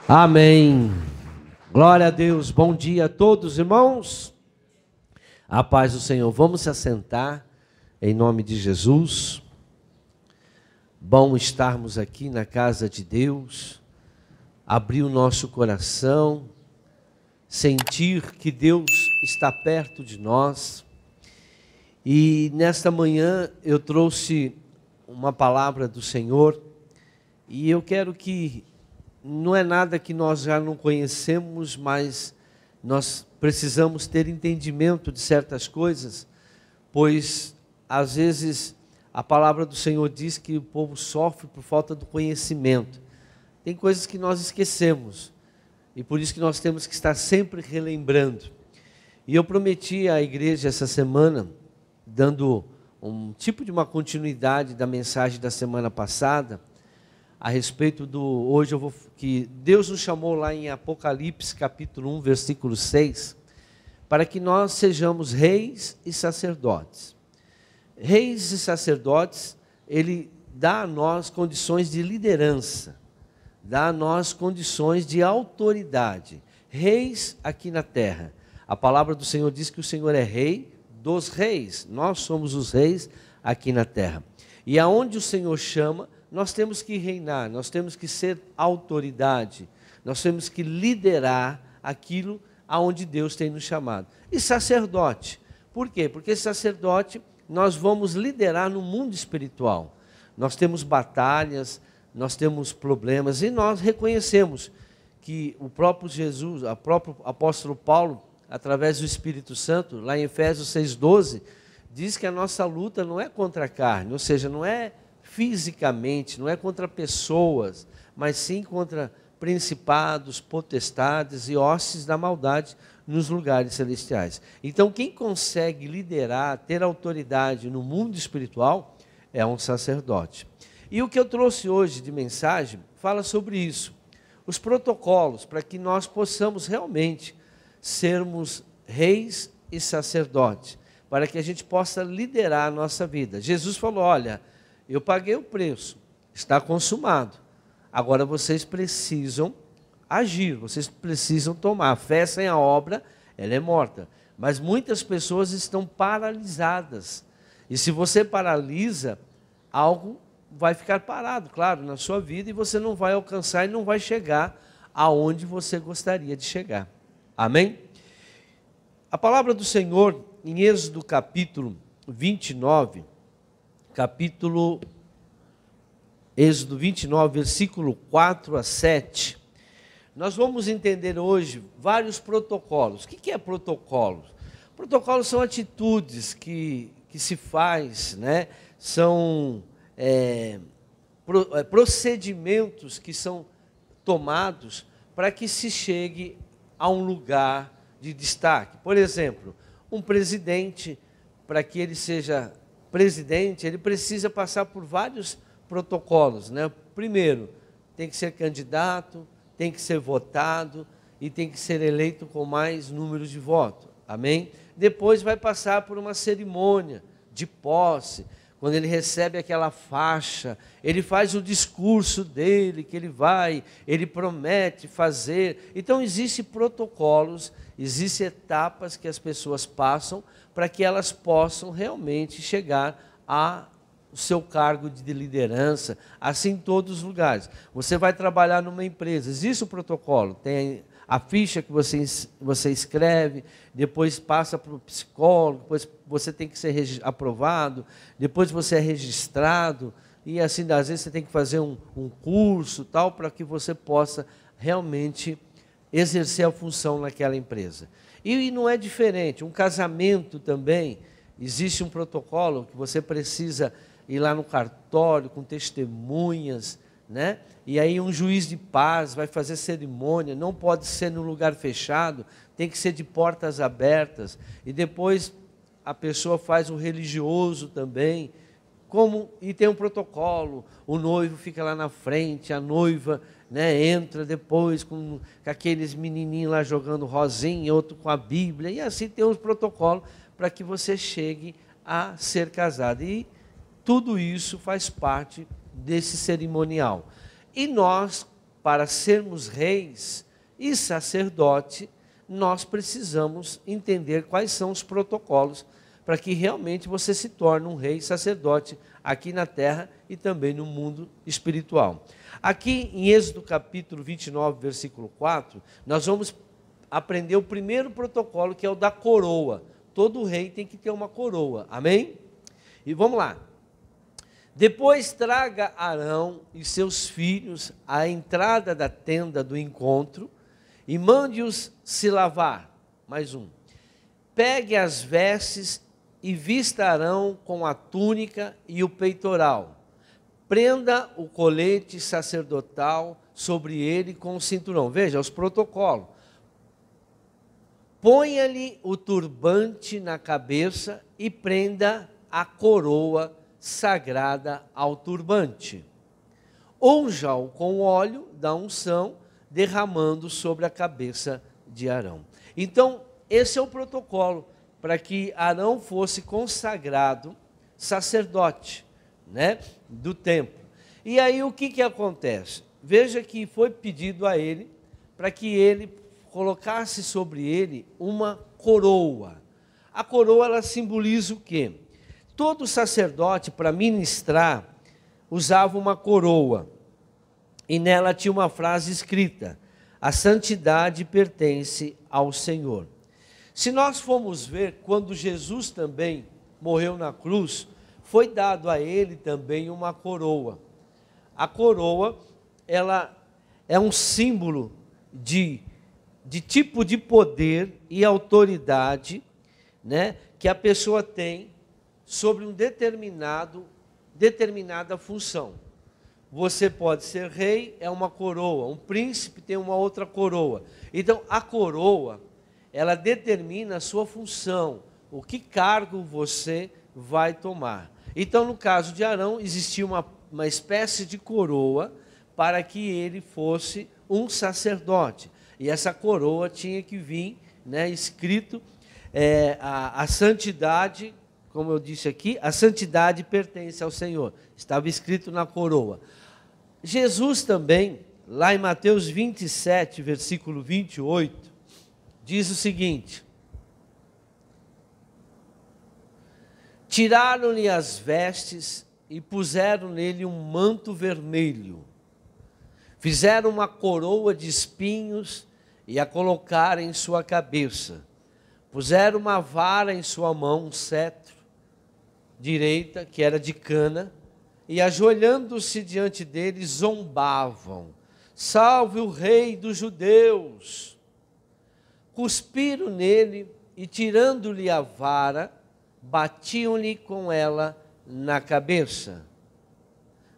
Amém. Glória a Deus. Bom dia a todos, irmãos. A paz do Senhor. Vamos se assentar em nome de Jesus. Bom estarmos aqui na casa de Deus, abrir o nosso coração, sentir que Deus está perto de nós. E nesta manhã eu trouxe uma palavra do Senhor e eu quero que não é nada que nós já não conhecemos, mas nós precisamos ter entendimento de certas coisas, pois às vezes a palavra do Senhor diz que o povo sofre por falta do conhecimento. Tem coisas que nós esquecemos e por isso que nós temos que estar sempre relembrando. E eu prometi à igreja essa semana, dando um tipo de uma continuidade da mensagem da semana passada, a respeito que Deus nos chamou lá em Apocalipse capítulo 1, versículo 6, para que nós sejamos reis e sacerdotes. Reis e sacerdotes, Ele dá a nós condições de liderança, dá a nós condições de autoridade. Reis aqui na terra. A palavra do Senhor diz que o Senhor é rei dos reis. Nós somos os reis aqui na terra. E aonde o Senhor chama, nós temos que reinar, nós temos que ser autoridade, nós temos que liderar aquilo aonde Deus tem nos chamado. E sacerdote, por quê? Porque sacerdote nós vamos liderar no mundo espiritual. Nós temos batalhas, nós temos problemas e nós reconhecemos que o próprio Jesus, o próprio apóstolo Paulo, através do Espírito Santo, lá em Efésios 6,12, diz que a nossa luta não é contra a carne, ou seja, não é fisicamente, não é contra pessoas, mas sim contra principados, potestades e hostes da maldade nos lugares celestiais. Então, quem consegue liderar, ter autoridade no mundo espiritual, é um sacerdote. E o que eu trouxe hoje de mensagem fala sobre isso. Os protocolos para que nós possamos realmente sermos reis e sacerdotes, para que a gente possa liderar a nossa vida. Jesus falou, olha, eu paguei o preço, está consumado. Agora vocês precisam agir, vocês precisam tomar. A fé sem a obra, ela é morta. Mas muitas pessoas estão paralisadas. E se você paralisa, algo vai ficar parado, claro, na sua vida, e você não vai alcançar e não vai chegar aonde você gostaria de chegar. Amém? A palavra do Senhor, em Êxodo capítulo 29, Êxodo 29, versículo 4 a 7, nós vamos entender hoje vários protocolos. O que é protocolo? Protocolos são atitudes que se faz, né? São procedimentos que são tomados para que se chegue a um lugar de destaque. Por exemplo, um presidente, para que ele seja presidente, ele precisa passar por vários protocolos, né? Primeiro, tem que ser candidato, tem que ser votado e tem que ser eleito com mais número de votos. Amém? Depois vai passar por uma cerimônia de posse, quando ele recebe aquela faixa, ele faz o discurso dele, que ele promete fazer. Então, existem protocolos, existem etapas que as pessoas passam para que elas possam realmente chegar ao seu cargo de liderança, assim em todos os lugares. Você vai trabalhar numa empresa, existe o protocolo, tem a ficha que você escreve, depois passa para o psicólogo, depois você tem que ser aprovado, depois você é registrado, e assim, às vezes você tem que fazer um curso, tal, para que você possa realmente exercer a função naquela empresa. E não é diferente, um casamento também, existe um protocolo que você precisa ir lá no cartório com testemunhas, né? E aí um juiz de paz vai fazer cerimônia, não pode ser num lugar fechado, tem que ser de portas abertas. E depois a pessoa faz o religioso também, e tem um protocolo, o noivo fica lá na frente, a noiva, né, entra depois com aqueles menininhos lá jogando rosinha, outro com a Bíblia, e assim tem um protocolo para que você chegue a ser casado. E tudo isso faz parte desse cerimonial. E nós, para sermos reis e sacerdote, nós precisamos entender quais são os protocolos para que realmente você se torne um rei e sacerdote aqui na terra e também no mundo espiritual. Aqui em Êxodo capítulo 29, versículo 4, nós vamos aprender o primeiro protocolo, que é o da coroa. Todo rei tem que ter uma coroa, amém? E vamos lá. Depois traga Arão e seus filhos à entrada da tenda do encontro e mande-os se lavar. Mais um. Pegue as vestes e vista Arão com a túnica e o peitoral. Prenda o colete sacerdotal sobre ele com o cinturão. Veja, os protocolos. Ponha-lhe o turbante na cabeça e prenda a coroa sagrada ao turbante. Unja-o com óleo da unção, derramando sobre a cabeça de Arão. Então, esse é o protocolo para que Arão fosse consagrado sacerdote, né, do templo. E aí o que acontece? Veja que foi pedido a ele para que ele colocasse sobre ele uma coroa. A coroa, ela simboliza o quê? Todo sacerdote, para ministrar, usava uma coroa. E nela tinha uma frase escrita: a santidade pertence ao Senhor. Se nós formos ver, quando Jesus também morreu na cruz, foi dado a ele também uma coroa. A coroa, ela é um símbolo de tipo de poder e autoridade, né, que a pessoa tem sobre determinada função. Você pode ser rei, é uma coroa. Um príncipe tem uma outra coroa. Então, a coroa, ela determina a sua função, o que cargo você vai tomar. Então, no caso de Arão, existia uma espécie de coroa para que ele fosse um sacerdote. E essa coroa tinha que vir, né, escrito, a santidade, como eu disse aqui, a santidade pertence ao Senhor. Estava escrito na coroa. Jesus também, lá em Mateus 27, versículo 28, diz o seguinte: tiraram-lhe as vestes e puseram nele um manto vermelho. Fizeram uma coroa de espinhos e a colocaram em sua cabeça. Puseram uma vara em sua mão, um cetro direita, que era de cana, e ajoelhando-se diante dele, zombavam: salve o rei dos judeus! Cuspiram nele e, tirando-lhe a vara, batiam-lhe com ela na cabeça.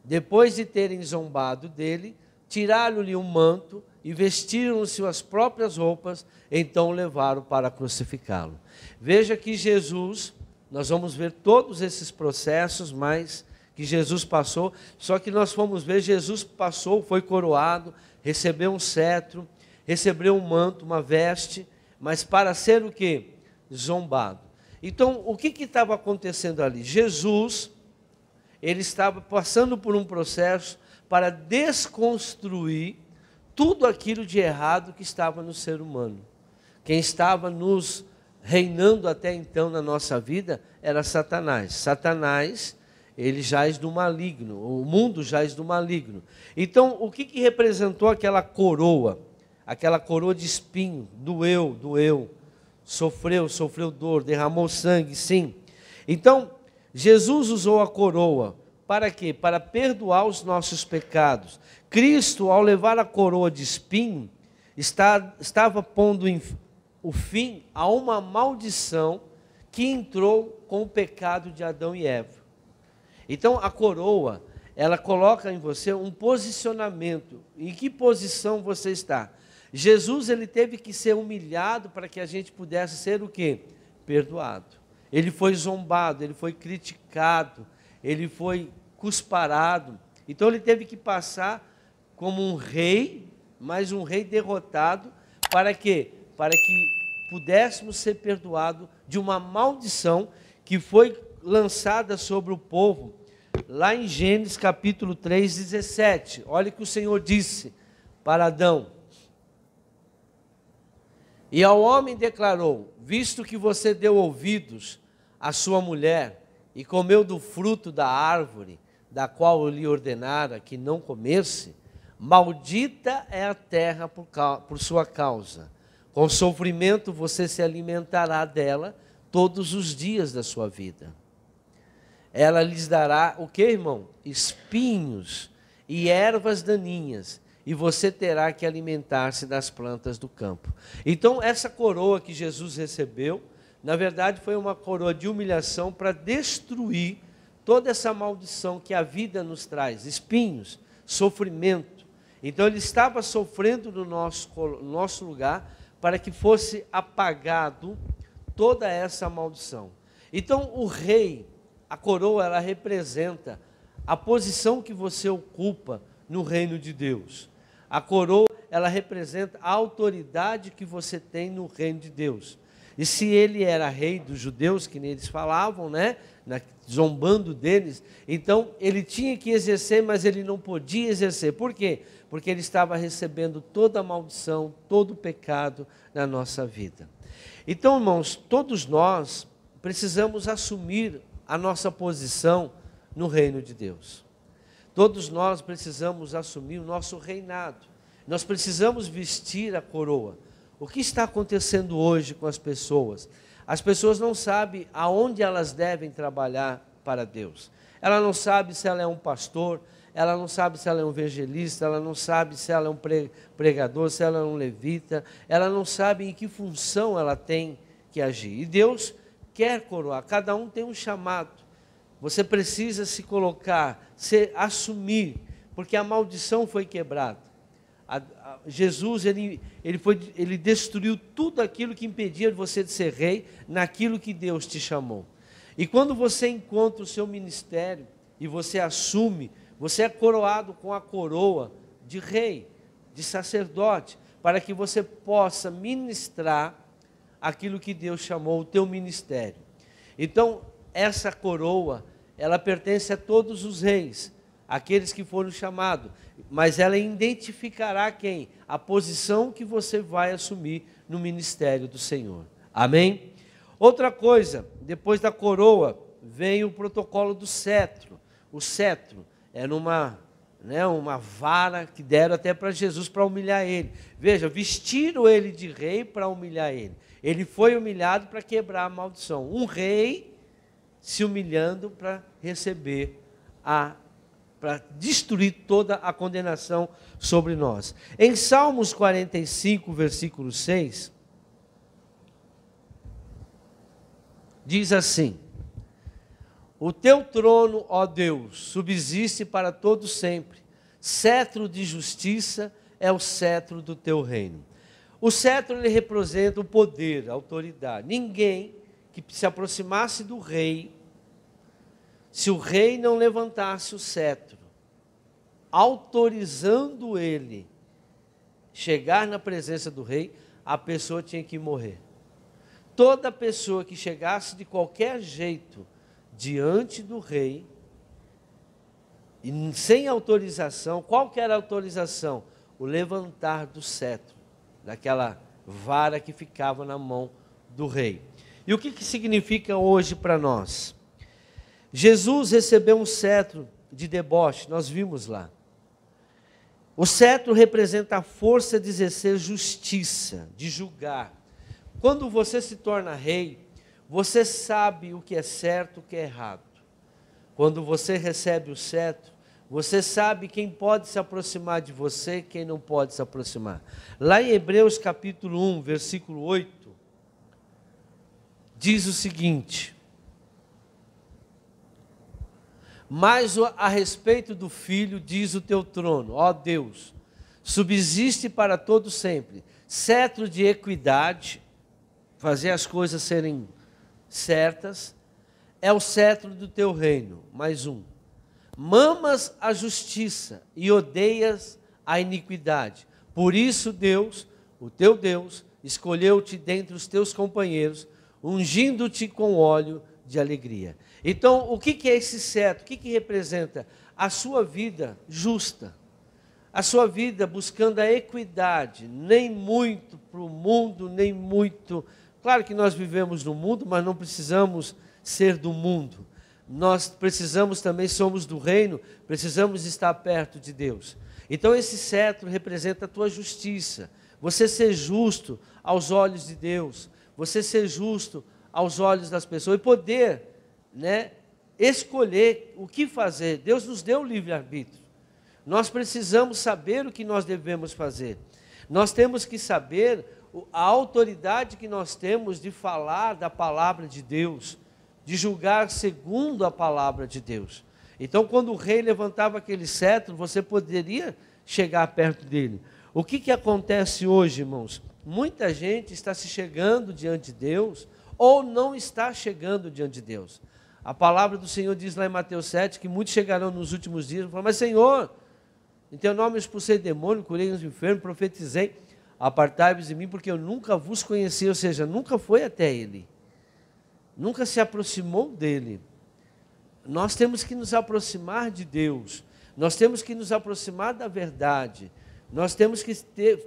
Depois de terem zombado dele, tiraram-lhe um manto e vestiram suas próprias roupas, então o levaram para crucificá-lo. Veja que Jesus, nós vamos ver todos esses processos, mas que Jesus passou, só que nós vamos ver, Jesus passou, foi coroado, recebeu um cetro, recebeu um manto, uma veste, mas para ser o quê? Zombado. Então, o que estava acontecendo ali? Jesus, ele estava passando por um processo para desconstruir tudo aquilo de errado que estava no ser humano. Quem estava nos reinando até então na nossa vida era Satanás. Satanás, ele jaz do maligno, o mundo jaz do maligno. Então, o que representou aquela coroa? Aquela coroa de espinho, doeu, sofreu dor, derramou sangue, sim. Então, Jesus usou a coroa para quê? Para perdoar os nossos pecados. Cristo, ao levar a coroa de espinho, estava pondo o fim a uma maldição que entrou com o pecado de Adão e Eva. Então, a coroa, ela coloca em você um posicionamento. Em que posição você está? Jesus, ele teve que ser humilhado para que a gente pudesse ser o quê? Perdoado. Ele foi zombado, ele foi criticado, ele foi cusparado. Então, ele teve que passar como um rei, mas um rei derrotado, para quê? Para que pudéssemos ser perdoados de uma maldição que foi lançada sobre o povo, lá em Gênesis capítulo 3, 17. Olha o que o Senhor disse para Adão. E ao homem declarou: visto que você deu ouvidos à sua mulher e comeu do fruto da árvore, da qual eu lhe ordenara que não comesse, maldita é a terra por sua causa. Com sofrimento você se alimentará dela todos os dias da sua vida. Ela lhes dará o que, irmão? Espinhos e ervas daninhas, e você terá que alimentar-se das plantas do campo. Então, essa coroa que Jesus recebeu, na verdade, foi uma coroa de humilhação para destruir toda essa maldição que a vida nos traz, espinhos, sofrimento. Então, ele estava sofrendo no nosso lugar para que fosse apagado toda essa maldição. Então, o rei, a coroa, ela representa a posição que você ocupa no reino de Deus. A coroa, ela representa a autoridade que você tem no reino de Deus. E se ele era rei dos judeus, que eles falavam, né, zombando deles, então ele tinha que exercer, mas ele não podia exercer. Por quê? Porque ele estava recebendo toda a maldição, todo o pecado na nossa vida. Então, irmãos, todos nós precisamos assumir a nossa posição no reino de Deus. Todos nós precisamos assumir o nosso reinado. Nós precisamos vestir a coroa. O que está acontecendo hoje com as pessoas? As pessoas não sabem aonde elas devem trabalhar para Deus. Ela não sabe se ela é um pastor, ela não sabe se ela é um evangelista, ela não sabe se ela é um pregador, se ela é um levita, ela não sabe em que função ela tem que agir. E Deus quer coroar, cada um tem um chamado. Você precisa se colocar, assumir, porque a maldição foi quebrada. Jesus, ele destruiu tudo aquilo que impedia você de ser rei, naquilo que Deus te chamou. E quando você encontra o seu ministério, e você assume, você é coroado com a coroa de rei, de sacerdote, para que você possa ministrar aquilo que Deus chamou o teu ministério. Então, essa coroa, ela pertence a todos os reis, aqueles que foram chamados, mas ela identificará quem? A posição que você vai assumir no ministério do Senhor. Amém? Outra coisa, depois da coroa, vem o protocolo do cetro. O cetro era uma vara que deram até para Jesus para humilhar ele. Veja, vestiram ele de rei para humilhar ele. Ele foi humilhado para quebrar a maldição. Um rei se humilhando para receber para destruir toda a condenação sobre nós. Em Salmos 45, versículo 6, diz assim: o teu trono, ó Deus, subsiste para todo sempre. Cetro de justiça é o cetro do teu reino. O cetro, ele representa o poder, a autoridade. Ninguém que se aproximasse do rei, se o rei não levantasse o cetro, autorizando ele chegar na presença do rei, a pessoa tinha que morrer. Toda pessoa que chegasse de qualquer jeito diante do rei, e sem autorização, qual que era a autorização? O levantar do cetro, daquela vara que ficava na mão do rei. E o que significa hoje para nós? Jesus recebeu um cetro de deboche, nós vimos lá. O cetro representa a força de exercer justiça, de julgar. Quando você se torna rei, você sabe o que é certo e o que é errado. Quando você recebe o cetro, você sabe quem pode se aproximar de você e quem não pode se aproximar. Lá em Hebreus capítulo 1, versículo 8, diz o seguinte: mas a respeito do Filho, diz o teu trono, ó Deus, subsiste para todo sempre, cetro de equidade, fazer as coisas serem certas, é o cetro do teu reino. Mais um: mamas a justiça e odeias a iniquidade. Por isso Deus, o teu Deus, escolheu-te dentre os teus companheiros, ungindo-te com óleo de alegria. Então, o que é esse cetro? O que representa? A sua vida justa. a sua vida buscando a equidade, nem muito para o mundo, nem muito... Claro que nós vivemos no mundo, mas não precisamos ser do mundo. Nós precisamos também, somos do reino, precisamos estar perto de Deus. Então esse cetro representa a tua justiça. Você ser justo aos olhos de Deus, você ser justo aos olhos das pessoas e poder, né, escolher o que fazer. Deus nos deu o livre-arbítrio. Nós precisamos saber o que nós devemos fazer. Nós temos que saber a autoridade que nós temos de falar da palavra de Deus, de julgar segundo a palavra de Deus. Então, quando o rei levantava aquele cetro, você poderia chegar perto dele. O que acontece hoje, irmãos? Muita gente está se chegando diante de Deus ou não está chegando diante de Deus. A palavra do Senhor diz lá em Mateus 7 que muitos chegarão nos últimos dias e falarão: mas Senhor, em teu nome eu expulsei demônio, curei os enfermos, profetizei, apartai-vos de mim, porque eu nunca vos conheci. Ou seja, nunca foi até ele, nunca se aproximou dele. Nós temos que nos aproximar de Deus, nós temos que nos aproximar da verdade, nós temos que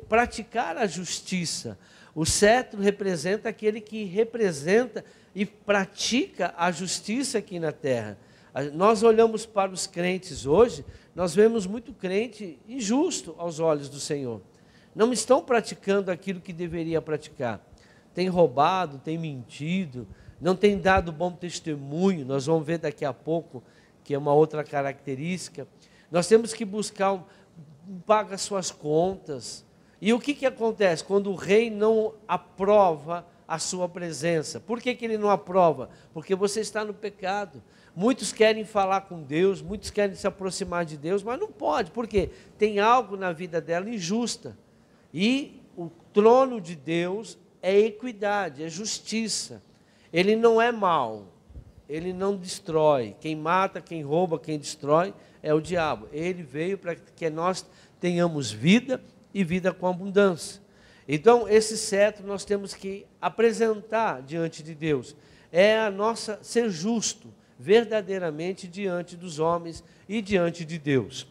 praticar a justiça. O cetro representa aquele que representa e pratica a justiça aqui na terra. Nós olhamos para os crentes hoje, nós vemos muito crente injusto aos olhos do Senhor. Não estão praticando aquilo que deveria praticar. Tem roubado, tem mentido, não tem dado bom testemunho. Nós vamos ver daqui a pouco que é uma outra característica. Nós temos que buscar, paga suas contas. E o que acontece quando o rei não aprova a sua presença? Por que ele não aprova? Porque você está no pecado. Muitos querem falar com Deus, muitos querem se aproximar de Deus, mas não pode, porque tem algo na vida dela injusta. E o trono de Deus é equidade, é justiça. Ele não é mau, ele não destrói. Quem mata, quem rouba, quem destrói é o diabo. Ele veio para que nós tenhamos vida e vida com abundância. Então, esse cetro nós temos que apresentar diante de Deus. É a nossa ser justo, verdadeiramente diante dos homens e diante de Deus.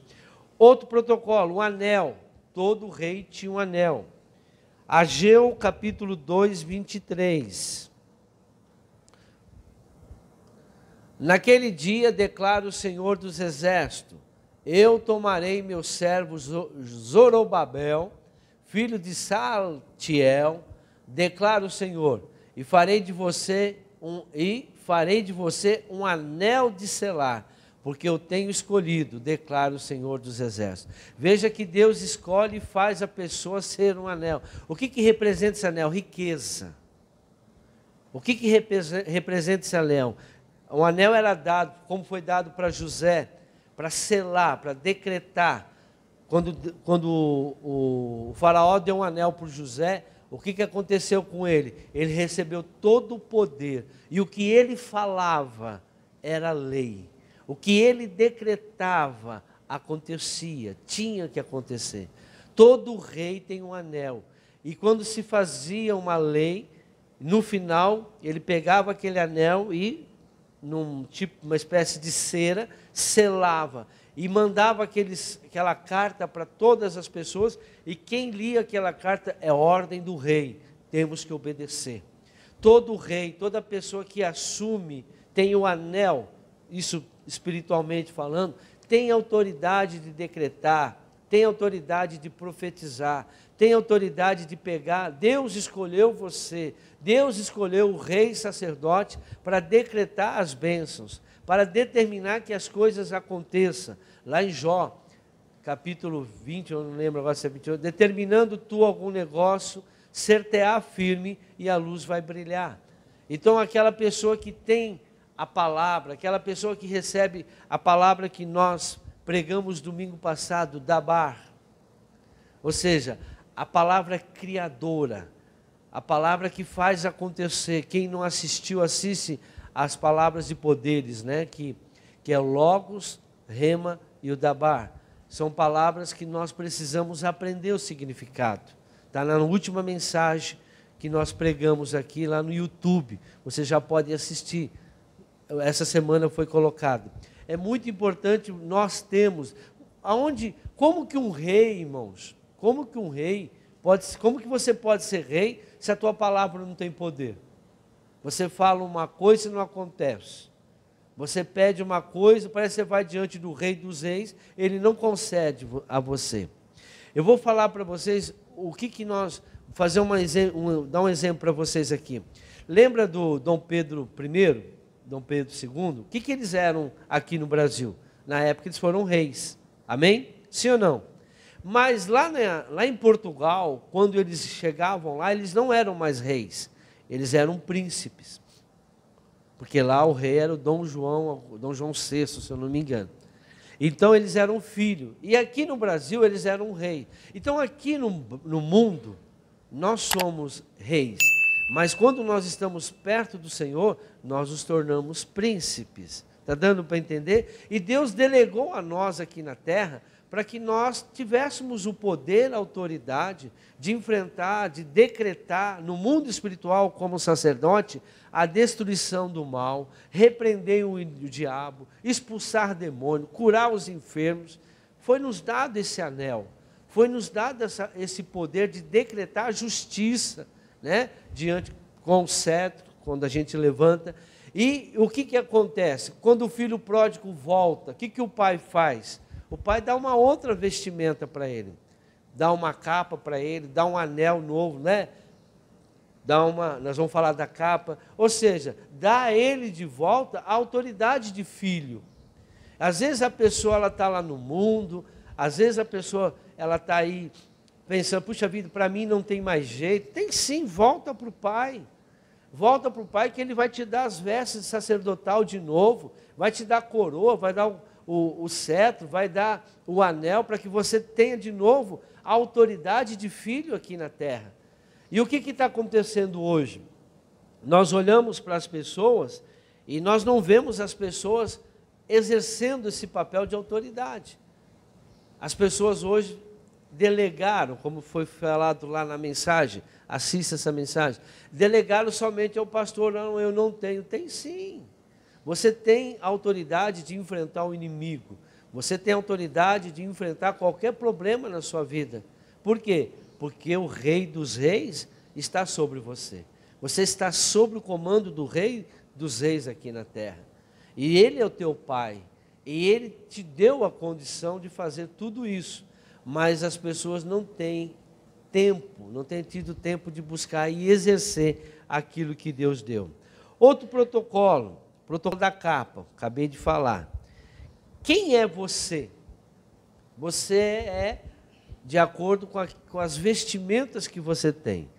Outro protocolo, o anel. Todo rei tinha um anel. Ageu capítulo 2, 23. Naquele dia declara o Senhor dos Exércitos: eu tomarei meu servo Zorobabel, filho de Saltiel, declara o Senhor, e farei de você um anel de selar, porque eu tenho escolhido, declara o Senhor dos Exércitos. Veja que Deus escolhe e faz a pessoa ser um anel. O que representa esse anel? Riqueza. O que representa esse anel? O anel era dado, como foi dado para José, para selar, para decretar. Quando o faraó deu um anel para José, o que aconteceu com ele? Ele recebeu todo o poder, e o que ele falava era lei. O que ele decretava acontecia, tinha que acontecer. Todo rei tem um anel, e quando se fazia uma lei, no final ele pegava aquele anel e, uma espécie de cera, selava e mandava aquela carta para todas as pessoas, e quem lia aquela carta é ordem do rei, temos que obedecer. Todo rei, toda pessoa que assume, tem o anel, isso espiritualmente falando, tem autoridade de decretar, tem autoridade de profetizar, tem autoridade de pegar. Deus escolheu você, Deus escolheu o rei sacerdote para decretar as bênçãos, para determinar que as coisas aconteçam. Lá em Jó, capítulo 20, eu não lembro agora se é 28, determinando tu algum negócio, ser-te-á firme e a luz vai brilhar. Então aquela pessoa que tem a palavra, aquela pessoa que recebe a palavra que nós pregamos domingo passado, Dabar, ou seja, a palavra criadora, a palavra que faz acontecer. Quem não assistiu, assiste às palavras de poderes, né? que é o Logos, Rema e o Dabar. São palavras que nós precisamos aprender o significado. Está na última mensagem que nós pregamos aqui lá no YouTube. Você já pode assistir. Essa semana foi colocado. É muito importante nós termos. como que um rei, irmãos, como que você pode ser rei se a tua palavra não tem poder? Você fala uma coisa e não acontece. Você pede uma coisa, parece que você vai diante do rei dos reis, ele não concede a você. Eu vou falar para vocês o que nós, dar um exemplo para vocês aqui. Lembra do Dom Pedro I, Dom Pedro II? O que eles eram aqui no Brasil? Na época eles foram reis. Amém? Sim ou não? Mas lá em Portugal, quando eles chegavam lá, eles não eram mais reis, eles eram príncipes. Porque lá o rei era o Dom João VI, se eu não me engano. Então eles eram filho. E aqui no Brasil eles eram rei. Então aqui no mundo, nós somos reis. Mas quando nós estamos perto do Senhor, nós nos tornamos príncipes. Está dando para entender? E Deus delegou a nós aqui na terra para que nós tivéssemos o poder, a autoridade de enfrentar, de decretar no mundo espiritual como sacerdote a destruição do mal, repreender o diabo, expulsar demônio, curar os enfermos. Foi nos dado esse anel, foi nos dado esse poder de decretar justiça, né? Diante com o cetro, quando a gente levanta. E o que acontece? Quando o filho pródigo volta, o que o pai faz? O pai dá uma outra vestimenta para ele, dá uma capa para ele, dá um anel novo, né? Nós vamos falar da capa, ou seja, dá a ele de volta a autoridade de filho. Às vezes a pessoa está lá no mundo, às vezes a pessoa está aí pensando, puxa vida, para mim não tem mais jeito. Tem sim, volta para o pai. Volta para o pai que ele vai te dar as vestes sacerdotal de novo, vai te dar a coroa, vai dar o cetro, vai dar o anel para que você tenha de novo a autoridade de filho aqui na terra. E o que está acontecendo hoje? Nós olhamos para as pessoas e nós não vemos as pessoas exercendo esse papel de autoridade. As pessoas hoje delegaram, como foi falado lá na mensagem, assista essa mensagem, delegaram somente ao pastor. Não, eu não tenho. Tem sim. Você tem autoridade de enfrentar o inimigo. Você tem autoridade de enfrentar qualquer problema na sua vida. Por quê? Porque o Rei dos Reis está sobre você. Você está sob o comando do Rei dos Reis aqui na terra. E Ele é o teu Pai. E Ele te deu a condição de fazer tudo isso. Mas as pessoas não têm tempo, não têm tido tempo de buscar e exercer aquilo que Deus deu. Outro protocolo da capa, acabei de falar. Quem é você? Você é de acordo com as vestimentas que você tem.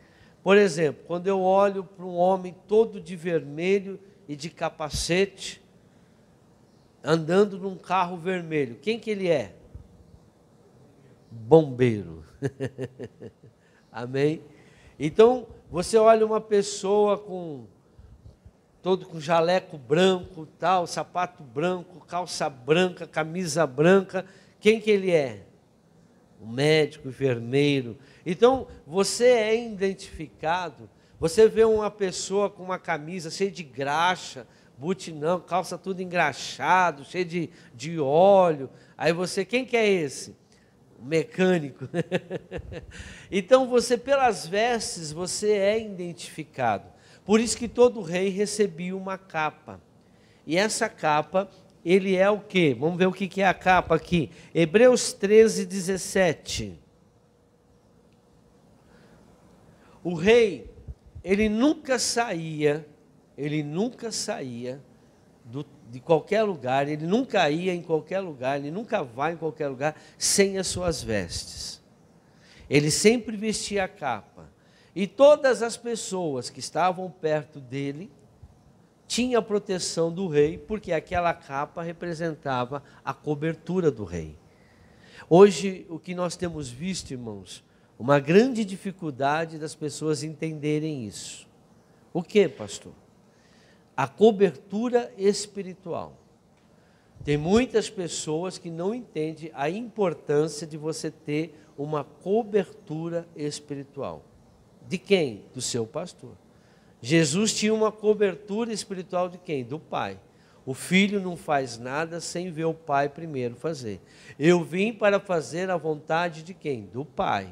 Por exemplo, quando eu olho para um homem todo de vermelho e de capacete, andando num carro vermelho, quem que ele é? Bombeiro. Amém? Então, você olha uma pessoa todo com jaleco branco, tal, sapato branco, calça branca, camisa branca, quem que ele é? O médico, o enfermeiro. Então, você é identificado, você vê uma pessoa com uma camisa cheia de graxa, butinão, calça tudo engraxado, cheio de óleo, aí você, quem que é esse? O mecânico. Então, você, pelas vestes, você é identificado. Por isso que todo rei recebia uma capa. E essa capa, ele é o quê? Vamos ver o que é a capa aqui. Hebreus 13, 17. O rei, ele nunca saía de qualquer lugar, ele nunca ia em qualquer lugar, ele nunca vai em qualquer lugar sem as suas vestes. Ele sempre vestia a capa. E todas as pessoas que estavam perto dele tinham a proteção do rei, porque aquela capa representava a cobertura do rei. Hoje, o que nós temos visto, irmãos, uma grande dificuldade das pessoas entenderem isso. O que, pastor? A cobertura espiritual. Tem muitas pessoas que não entendem a importância de você ter uma cobertura espiritual. De quem? Do seu pastor. Jesus tinha uma cobertura espiritual de quem? Do Pai. O filho não faz nada sem ver o pai primeiro fazer. Eu vim para fazer a vontade de quem? Do pai.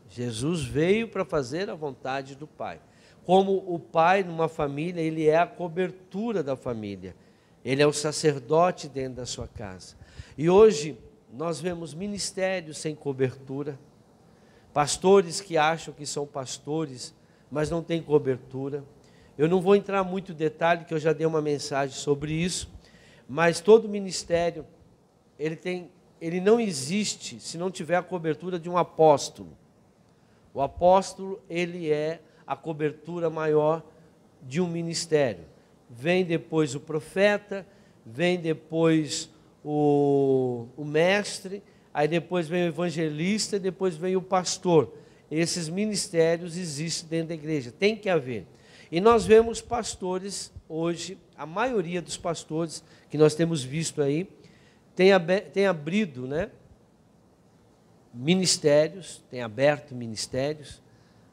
Jesus veio para fazer a vontade do pai. Como o pai numa família, ele é a cobertura da família. Ele é o sacerdote dentro da sua casa. E hoje nós vemos ministérios sem cobertura, pastores que acham que são pastores, mas não têm cobertura. Eu não vou entrar muito em detalhe, que eu já dei uma mensagem sobre isso, mas todo ministério, ele não existe se não tiver a cobertura de um apóstolo. O apóstolo, ele é a cobertura maior de um ministério. Vem depois o profeta, vem depois o mestre, aí depois vem o evangelista, depois vem o pastor. Esses ministérios existem dentro da igreja, tem que haver. E nós vemos pastores hoje, a maioria dos pastores que nós temos visto aí, tem abrido, né, ministérios, tem aberto ministérios,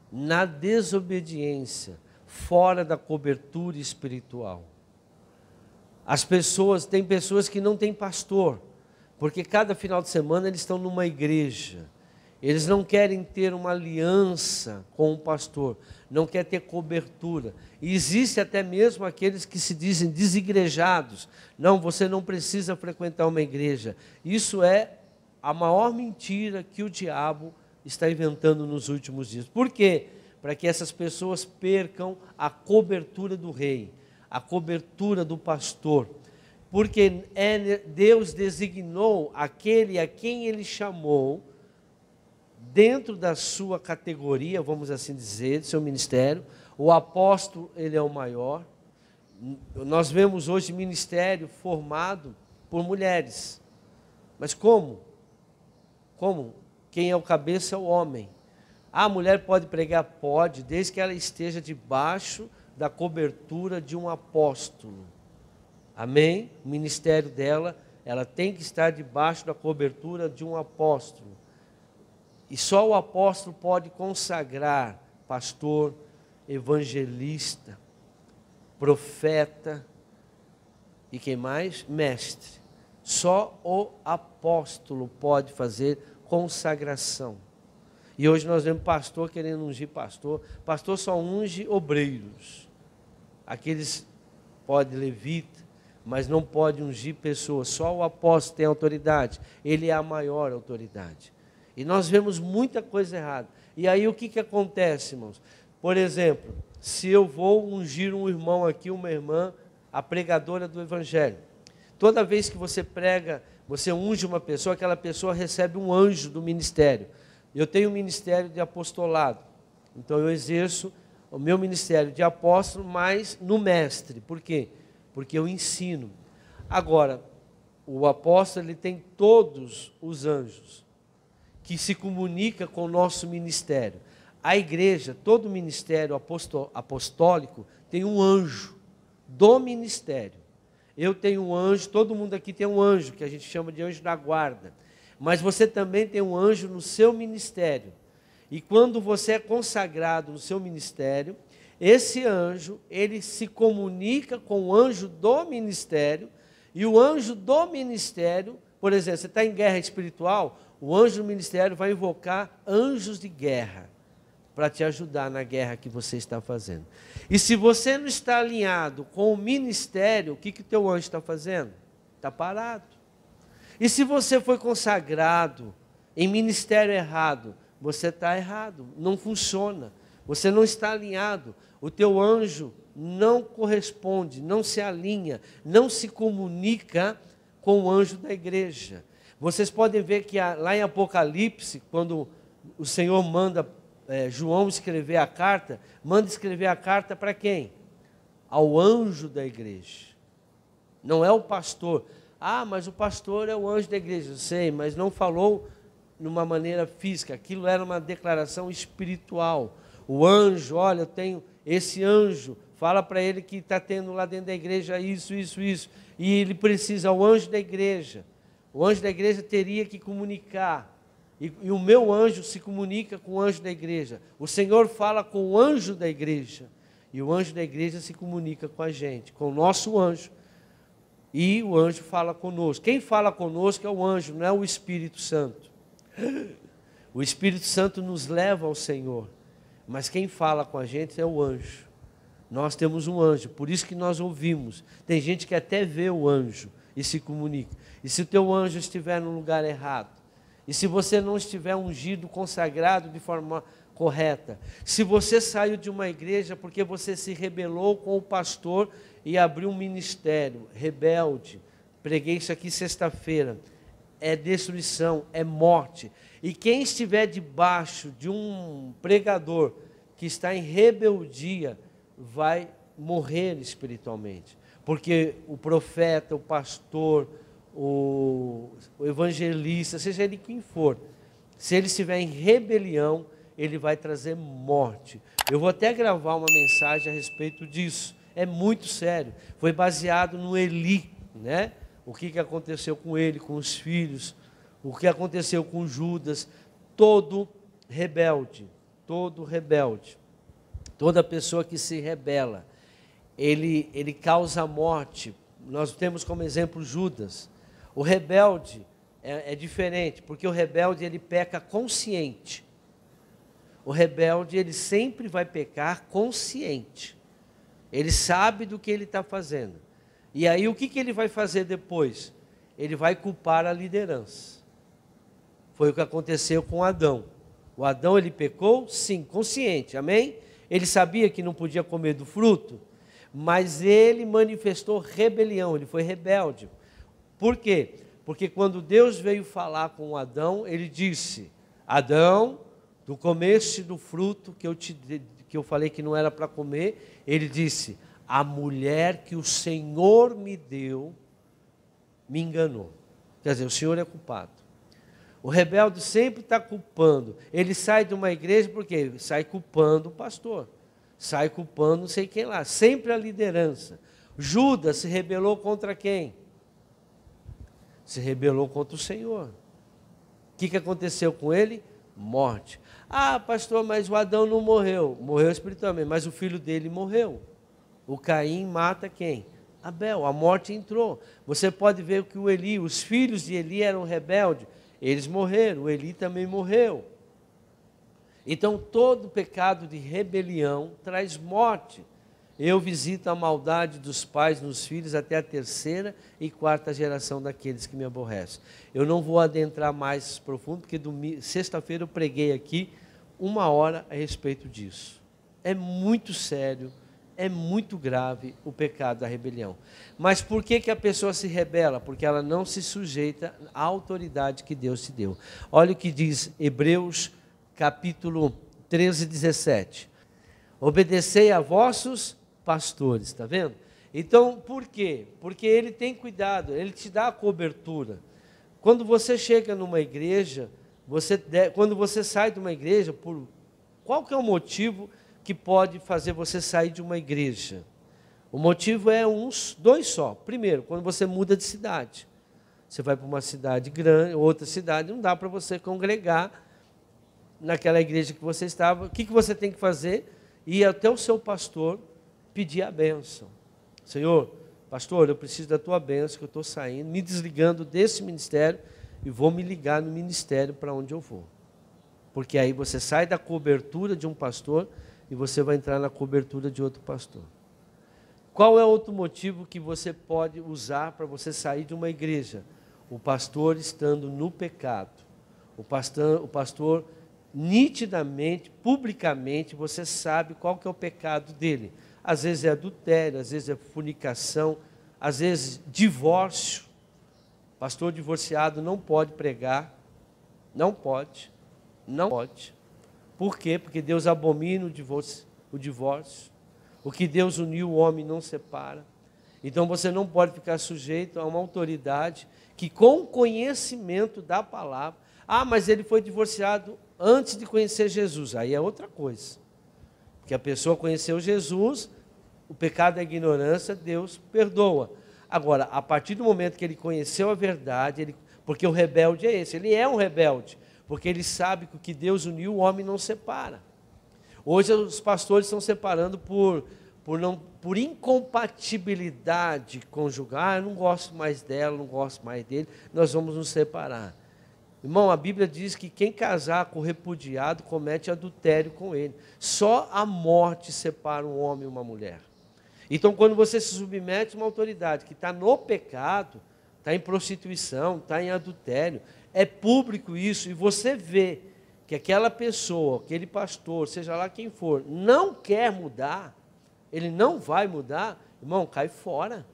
na desobediência, fora da cobertura espiritual. Tem pessoas que não têm pastor, porque cada final de semana eles estão numa igreja. Eles não querem ter uma aliança com o pastor, não quer ter cobertura. E existe até mesmo aqueles que se dizem desigrejados. Não, você não precisa frequentar uma igreja. Isso é a maior mentira que o diabo está inventando nos últimos dias. Por quê? Para que essas pessoas percam a cobertura do rei, a cobertura do pastor. Porque Deus designou aquele a quem ele chamou, dentro da sua categoria, vamos assim dizer, do seu ministério. O apóstolo, ele é o maior. Nós vemos hoje ministério formado por mulheres. Mas como? Como? Quem é o cabeça é o homem. A mulher pode pregar? Pode, desde que ela esteja debaixo da cobertura de um apóstolo. Amém? O ministério dela, ela tem que estar debaixo da cobertura de um apóstolo. E só o apóstolo pode consagrar pastor, evangelista, profeta e quem mais? Mestre. Só o apóstolo pode fazer consagração. E hoje nós vemos pastor querendo ungir pastor. Pastor só unge obreiros. Aqueles pode levita, mas não pode ungir pessoas. Só o apóstolo tem autoridade. Ele é a maior autoridade. E nós vemos muita coisa errada. E aí o que acontece, irmãos? Por exemplo, se eu vou ungir um irmão aqui, uma irmã, a pregadora do evangelho. Toda vez que você prega, você unge uma pessoa, aquela pessoa recebe um anjo do ministério. Eu tenho um ministério de apostolado. Então eu exerço o meu ministério de apóstolo, mas no mestre. Por quê? Porque eu ensino. Agora, o apóstolo, ele tem todos os anjos que se comunica com o nosso ministério. A igreja, todo ministério apostólico tem um anjo do ministério. Eu tenho um anjo, todo mundo aqui tem um anjo, que a gente chama de anjo da guarda. Mas você também tem um anjo no seu ministério. E quando você é consagrado no seu ministério, esse anjo, ele se comunica com o anjo do ministério, e o anjo do ministério, por exemplo, você está em guerra espiritual, o anjo do ministério vai invocar anjos de guerra para te ajudar na guerra que você está fazendo. E se você não está alinhado com o ministério, o que o teu anjo está fazendo? Está parado. E se você foi consagrado em ministério errado, você está errado, não funciona. Você não está alinhado. O teu anjo não corresponde, não se alinha, não se comunica com o anjo da igreja. Vocês podem ver que lá em Apocalipse, quando o Senhor manda João escrever a carta, manda escrever a carta para quem? Ao anjo da igreja. Não é o pastor. Ah, mas o pastor é o anjo da igreja. Eu sei, mas não falou numa maneira física. Aquilo era uma declaração espiritual. O anjo, olha, eu tenho esse anjo, fala para ele que está tendo lá dentro da igreja isso. E ele precisa, o anjo da igreja. O anjo da igreja teria que comunicar. E o meu anjo se comunica com o anjo da igreja. O Senhor fala com o anjo da igreja. E o anjo da igreja se comunica com a gente, com o nosso anjo. E o anjo fala conosco. Quem fala conosco é o anjo, não é o Espírito Santo. O Espírito Santo nos leva ao Senhor, mas quem fala com a gente é o anjo. Nós temos um anjo, por isso que nós ouvimos. Tem gente que até vê o anjo e se comunica. E se o teu anjo estiver no lugar errado, e se você não estiver ungido, consagrado de forma correta, se você saiu de uma igreja porque você se rebelou com o pastor e abriu um ministério, rebelde, preguei isso aqui sexta-feira, é destruição, é morte. E quem estiver debaixo de um pregador que está em rebeldia, vai morrer espiritualmente. Porque o profeta, o pastor, o evangelista, seja ele quem for, se ele estiver em rebelião, ele vai trazer morte. Eu vou até gravar uma mensagem a respeito disso. É muito sério. Foi baseado no Eli, né? O que aconteceu com ele, com os filhos, o que aconteceu com Judas, todo rebelde, toda pessoa que se rebela, ele causa morte. Nós temos como exemplo Judas. O rebelde é diferente, porque o rebelde ele peca consciente. O rebelde ele sempre vai pecar consciente. Ele sabe do que ele está fazendo. E aí o que ele vai fazer depois? Ele vai culpar a liderança. Foi o que aconteceu com Adão. O Adão ele pecou? Sim, consciente, amém? Ele sabia que não podia comer do fruto, mas ele manifestou rebelião, ele foi rebelde. Por quê? Porque quando Deus veio falar com Adão, ele disse: Adão, tu comeste do fruto que eu falei que não era para comer. Ele disse: a mulher que o Senhor me deu, me enganou. Quer dizer, o Senhor é culpado. O rebelde sempre está culpando. Ele sai de uma igreja porque sai culpando o pastor. Sai culpando não sei quem lá. Sempre a liderança. Judas se rebelou contra quem? Se rebelou contra o Senhor. O que aconteceu com ele? Morte. Ah, pastor, mas o Adão não morreu. Morreu espiritualmente, mas o filho dele morreu. O Caim mata quem? Abel. A morte entrou. Você pode ver que o Eli, os filhos de Eli eram rebeldes. Eles morreram, o Eli também morreu. Então, todo pecado de rebelião traz morte. Eu visito a maldade dos pais nos filhos até a 3ª e 4ª geração daqueles que me aborrecem. Eu não vou adentrar mais profundo, porque sexta-feira eu preguei aqui 1 hora a respeito disso. É muito sério, é muito grave o pecado da rebelião. Mas por que a pessoa se rebela? Porque ela não se sujeita à autoridade que Deus te deu. Olha o que diz Hebreus capítulo 13, 17. Obedecei a vossos pastores, está vendo? Então, por quê? Porque ele tem cuidado, ele te dá a cobertura. Quando você chega numa igreja, quando você sai de uma igreja, qual que é o motivo que pode fazer você sair de uma igreja? O motivo é dois só. Primeiro, quando você muda de cidade. Você vai para uma cidade grande, outra cidade, não dá para você congregar naquela igreja que você estava. O que você tem que fazer? Ir até o seu pastor, pedir a bênção. Senhor, pastor, eu preciso da tua bênção, que eu estou saindo, me desligando desse ministério e vou me ligar no ministério para onde eu vou. Porque aí você sai da cobertura de um pastor e você vai entrar na cobertura de outro pastor. Qual é outro motivo que você pode usar para você sair de uma igreja? O pastor estando no pecado. O pastor nitidamente, publicamente, você sabe qual que é o pecado dele. Às vezes é adultério, às vezes é fornicação, às vezes divórcio. Pastor divorciado não pode pregar, não pode. Por quê? Porque Deus abomina o divórcio. O que Deus uniu, o homem não separa. Então você não pode ficar sujeito a uma autoridade que, com conhecimento da palavra, mas ele foi divorciado antes de conhecer Jesus. Aí é outra coisa. Porque a pessoa conheceu Jesus, o pecado da ignorância, Deus perdoa. Agora, a partir do momento que ele conheceu a verdade, porque o rebelde é esse, ele é um rebelde, porque ele sabe que o que Deus uniu, o homem não separa. Hoje os pastores estão separando por por incompatibilidade conjugal, eu não gosto mais dela, não gosto mais dele, nós vamos nos separar. Irmão, a Bíblia diz que quem casar com o repudiado comete adultério com ele. Só a morte separa um homem e uma mulher. Então, quando você se submete a uma autoridade que está no pecado, está em prostituição, está em adultério, é público isso, e você vê que aquela pessoa, aquele pastor, seja lá quem for, não quer mudar, ele não vai mudar, irmão, cai fora.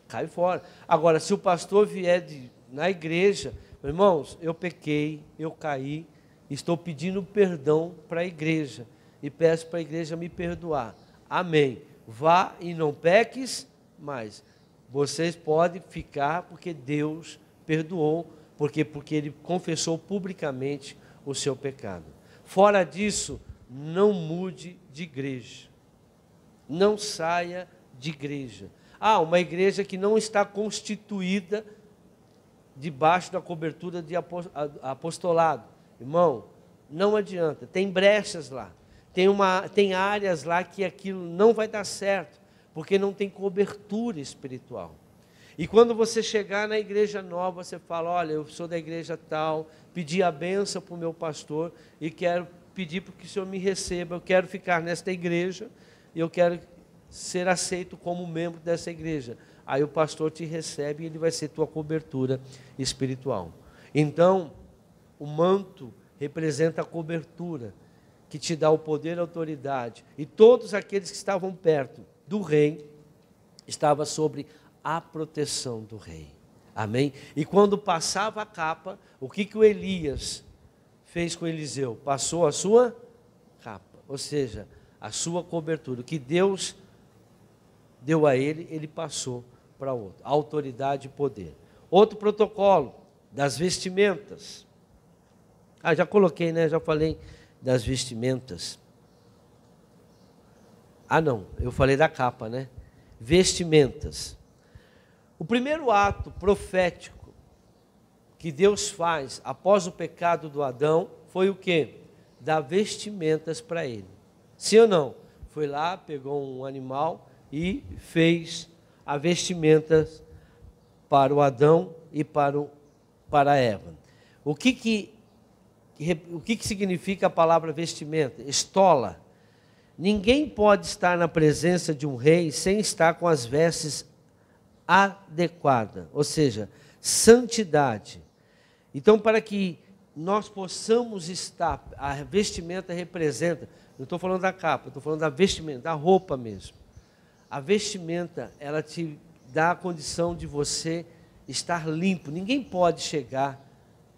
Cai fora. Agora, se o pastor vier na igreja, irmãos, eu pequei, eu caí, estou pedindo perdão para a igreja e peço para a igreja me perdoar. Amém. Vá e não peques mais. Vocês podem ficar porque Deus perdoou, porque ele confessou publicamente o seu pecado. Fora disso, não mude de igreja. Não saia de igreja. Uma igreja que não está constituída debaixo da cobertura de apostolado. Irmão, não adianta, tem brechas lá, tem áreas lá que aquilo não vai dar certo, porque não tem cobertura espiritual. E quando você chegar na igreja nova, você fala, olha, eu sou da igreja tal, pedi a bênção para o meu pastor e quero pedir para que o Senhor me receba, eu quero ficar nesta igreja e eu quero ser aceito como membro dessa igreja. Aí o pastor te recebe e ele vai ser tua cobertura espiritual. Então, o manto representa a cobertura, que te dá o poder e a autoridade. E todos aqueles que estavam perto do rei, estavam sobre a proteção do rei. Amém? E quando passava a capa, o que o Elias fez com Eliseu? Passou a sua capa, ou seja, a sua cobertura. O que Deus deu a ele, ele passou para outro. Autoridade e poder. Outro protocolo, das vestimentas. Já coloquei, né? Já falei das vestimentas. Não, eu falei da capa, né? Vestimentas. O primeiro ato profético que Deus faz após o pecado do Adão foi o quê? Dar vestimentas para ele. Sim ou não? Foi lá, pegou um animal e fez a vestimenta para o Adão e para a Eva. O que significa a palavra vestimenta? Estola. Ninguém pode estar na presença de um rei sem estar com as vestes adequadas, ou seja, santidade. Então, para que nós possamos estar, a vestimenta representa, não estou falando da capa, estou falando da vestimenta, da roupa mesmo. A vestimenta, ela te dá a condição de você estar limpo. Ninguém pode chegar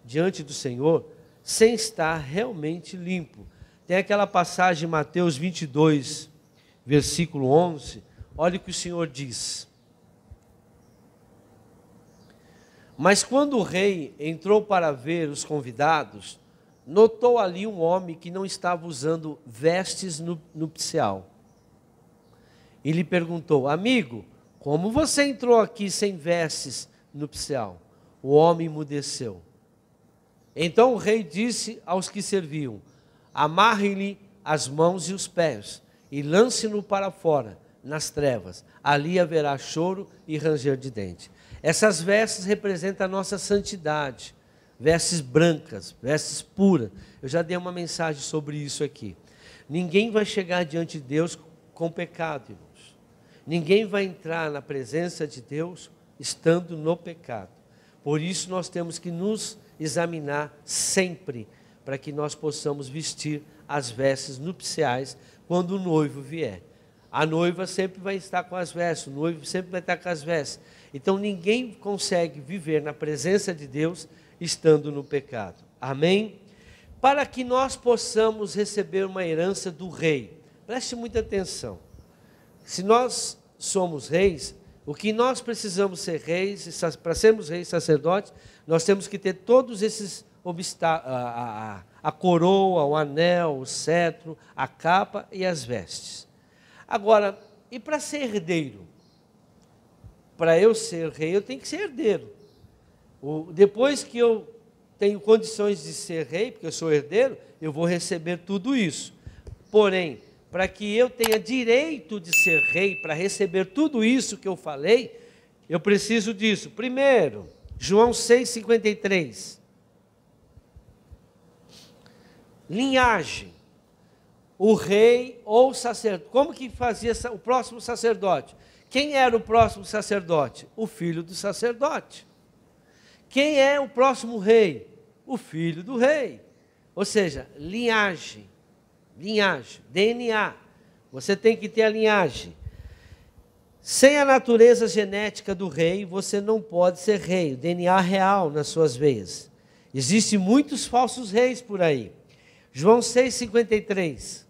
diante do Senhor sem estar realmente limpo. Tem aquela passagem em Mateus 22, versículo 11, olha o que o Senhor diz. Mas quando o rei entrou para ver os convidados, notou ali um homem que não estava usando vestes nupcial. E lhe perguntou, amigo, como você entrou aqui sem vestes nupcial? O homem emudeceu. Então o rei disse aos que serviam, amarre-lhe as mãos e os pés, e lance-no para fora, nas trevas. Ali haverá choro e ranger de dente. Essas vestes representam a nossa santidade, vestes brancas, vestes puras. Eu já dei uma mensagem sobre isso aqui. Ninguém vai chegar diante de Deus com pecado, irmãos. Ninguém vai entrar na presença de Deus estando no pecado. Por isso nós temos que nos examinar sempre, para que nós possamos vestir as vestes nupciais quando o noivo vier. A noiva sempre vai estar com as vestes, o noivo sempre vai estar com as vestes. Então ninguém consegue viver na presença de Deus estando no pecado. Amém? Para que nós possamos receber uma herança do rei. Preste muita atenção. Se nós somos reis, o que nós precisamos ser reis, para sermos reis sacerdotes, nós temos que ter todos esses obstáculos, a coroa, o anel, o cetro, a capa e as vestes. Agora, e para ser herdeiro? Para eu ser rei, eu tenho que ser herdeiro. Depois que eu tenho condições de ser rei, porque eu sou herdeiro, eu vou receber tudo isso. Porém, para que eu tenha direito de ser rei, para receber tudo isso que eu falei, eu preciso disso. Primeiro, João 6,53. Linhagem. O rei ou sacerdote. Como que fazia o próximo sacerdote? Quem era o próximo sacerdote? O filho do sacerdote. Quem é o próximo rei? O filho do rei. Ou seja, linhagem. Linhagem, DNA. Você tem que ter a linhagem. Sem a natureza genética do rei, você não pode ser rei. O DNA real nas suas veias. Existem muitos falsos reis por aí. João 6,53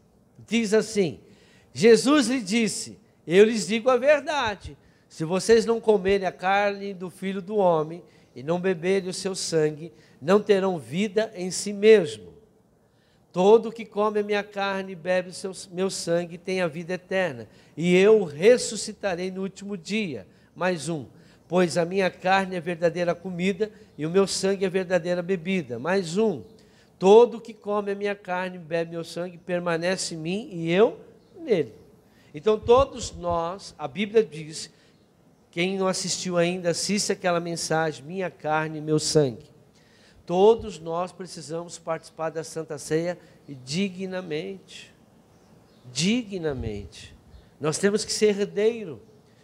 diz assim: Jesus lhe disse: eu lhes digo a verdade, se vocês não comerem a carne do Filho do Homem e não beberem o seu sangue, não terão vida em si mesmo. Todo que come a minha carne e bebe o meu sangue tem a vida eterna, e eu ressuscitarei no último dia. Mais um: pois a minha carne é verdadeira comida e o meu sangue é verdadeira bebida. Mais um: todo que come a minha carne e bebe meu sangue permanece em mim e eu nele. Então todos nós, a Bíblia diz, quem não assistiu ainda, assiste aquela mensagem, minha carne e meu sangue. Todos nós precisamos participar da Santa Ceia dignamente. Dignamente. Nós temos que ser herdeiro.